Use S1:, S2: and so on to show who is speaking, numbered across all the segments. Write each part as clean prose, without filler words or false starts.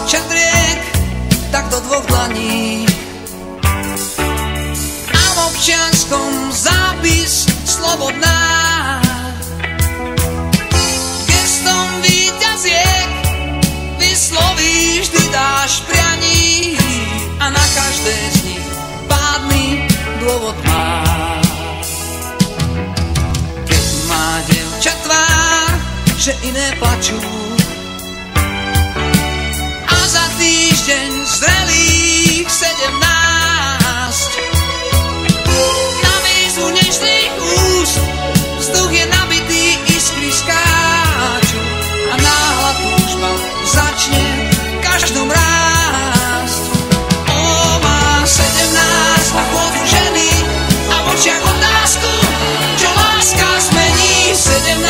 S1: čadriek, tak do dvoch dlaní. A v občianskom zápis slobodná. Gestom víťaziek vyslovíš, ty dáš prianí a na každé z nich pádny dôvod má. Keď má dievča tvár, že iné plačú, a za týždeň zrelých 17 na výzvu nežných úst vzduch je nabitý, iskry skáču a náhla túžba začne v každom rásť. O, má 17 a chôdzu ženy a v očiach otázku, čo láska zmení. 17,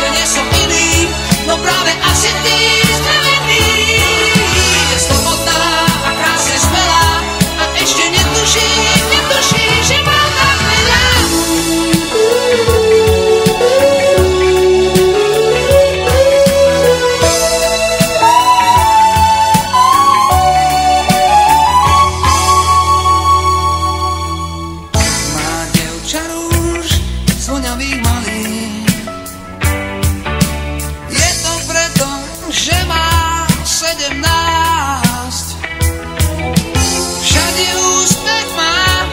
S1: ja nie som iný, no práve asi ty zmenený. Je slobodná a krásne smelá a ešte netuší, že má tak veľa. Má dievča rúž z voňavých malín. Je to preto, že má 17. Všade úspech má,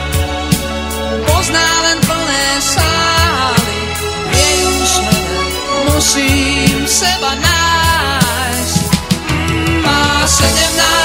S1: pozná len plné sály. V jej úsmeve musím seba nájsť. Má 17.